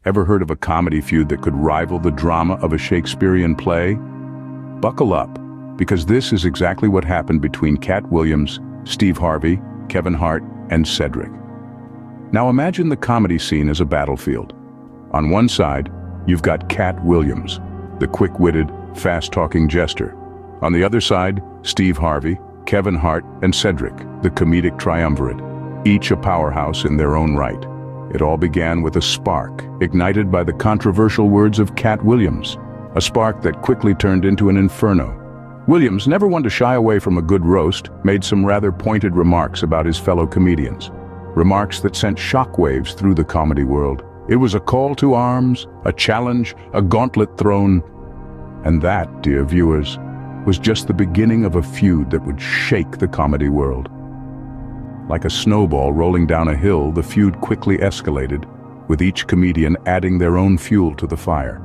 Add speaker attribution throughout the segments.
Speaker 1: Ever heard of a comedy feud that could rival the drama of a Shakespearean play? Buckle up, because this is exactly what happened between Cat Williams, Steve Harvey, Kevin Hart, and Cetric. Now imagine the comedy scene as a battlefield. On one side, you've got Cat Williams, the quick-witted, fast-talking jester. On the other side, Steve Harvey, Kevin Hart, and Cetric, the comedic triumvirate, each a powerhouse in their own right. It all began with a spark, ignited by the controversial words of Cat Williams, a spark that quickly turned into an inferno. Williams, never one to shy away from a good roast, made some rather pointed remarks about his fellow comedians. Remarks that sent shockwaves through the comedy world. It was a call to arms, a challenge, a gauntlet thrown. And that, dear viewers, was just the beginning of a feud that would shake the comedy world. Like a snowball rolling down a hill, the feud quickly escalated, with each comedian adding their own fuel to the fire.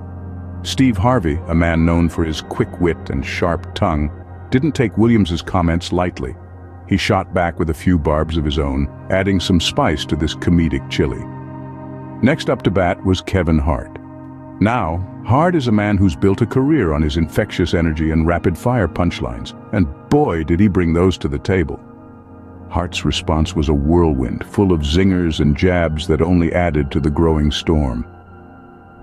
Speaker 1: Steve Harvey, a man known for his quick wit and sharp tongue, didn't take Williams's comments lightly. He shot back with a few barbs of his own, adding some spice to this comedic chili. Next up to bat was Kevin Hart. Now, Hart is a man who's built a career on his infectious energy and rapid-fire punchlines, and boy did he bring those to the table. Hart's response was a whirlwind, full of zingers and jabs that only added to the growing storm.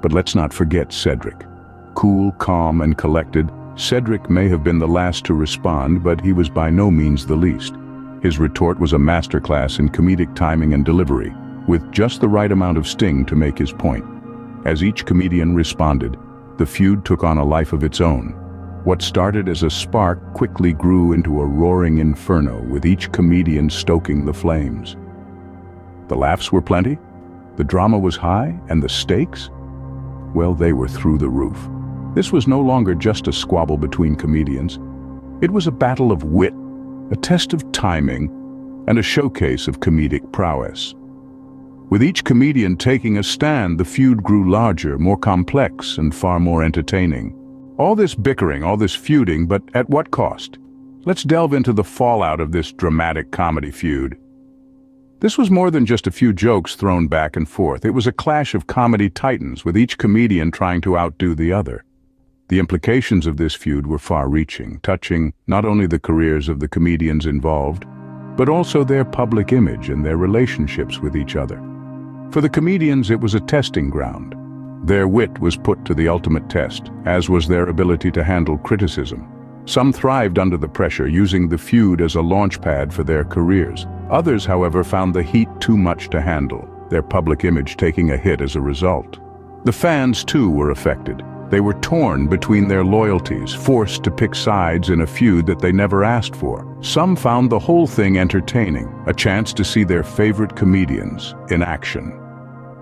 Speaker 1: But let's not forget Cetric. Cool, calm, and collected, Cetric may have been the last to respond, but he was by no means the least. His retort was a masterclass in comedic timing and delivery, with just the right amount of sting to make his point. As each comedian responded, the feud took on a life of its own. What started as a spark quickly grew into a roaring inferno, with each comedian stoking the flames. The laughs were plenty, the drama was high, and the stakes? Well, they were through the roof. This was no longer just a squabble between comedians. It was a battle of wit, a test of timing, and a showcase of comedic prowess. With each comedian taking a stand, the feud grew larger, more complex, and far more entertaining. All this bickering, all this feuding, but at what cost? Let's delve into the fallout of this dramatic comedy feud. This was more than just a few jokes thrown back and forth. It was a clash of comedy titans, with each comedian trying to outdo the other. The implications of this feud were far-reaching, touching not only the careers of the comedians involved, but also their public image and their relationships with each other. For the comedians, it was a testing ground. Their wit was put to the ultimate test, as was their ability to handle criticism. Some thrived under the pressure, using the feud as a launchpad for their careers. Others, however, found the heat too much to handle, their public image taking a hit as a result. The fans, too, were affected. They were torn between their loyalties, forced to pick sides in a feud that they never asked for. Some found the whole thing entertaining, a chance to see their favorite comedians in action.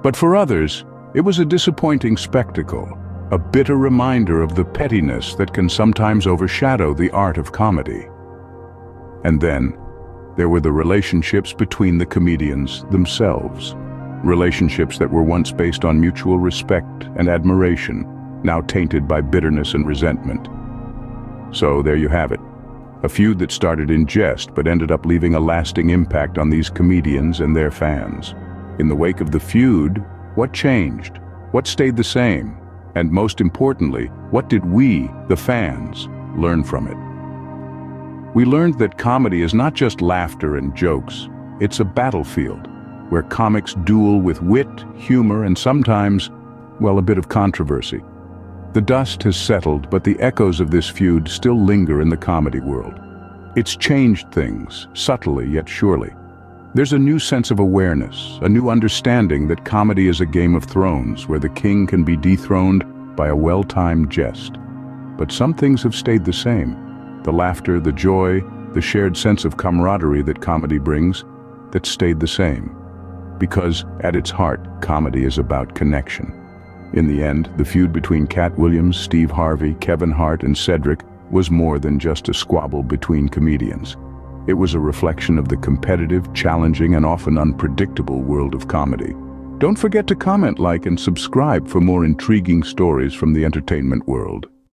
Speaker 1: But for others, it was a disappointing spectacle, a bitter reminder of the pettiness that can sometimes overshadow the art of comedy. And then, there were the relationships between the comedians themselves. Relationships that were once based on mutual respect and admiration, now tainted by bitterness and resentment. So there you have it. A feud that started in jest but ended up leaving a lasting impact on these comedians and their fans. In the wake of the feud, what changed? What stayed the same? And most importantly, what did we, the fans, learn from it? We learned that comedy is not just laughter and jokes. It's a battlefield where comics duel with wit, humor, and sometimes, well, a bit of controversy. The dust has settled, but the echoes of this feud still linger in the comedy world. It's changed things, subtly yet surely. There's a new sense of awareness, a new understanding that comedy is a Game of Thrones where the king can be dethroned by a well-timed jest. But some things have stayed the same. The laughter, the joy, the shared sense of camaraderie that comedy brings, that stayed the same. Because, at its heart, comedy is about connection. In the end, the feud between Cat Williams, Steve Harvey, Kevin Hart, and Cetric was more than just a squabble between comedians. It was a reflection of the competitive, challenging, and often unpredictable world of comedy. Don't forget to comment, like, and subscribe for more intriguing stories from the entertainment world.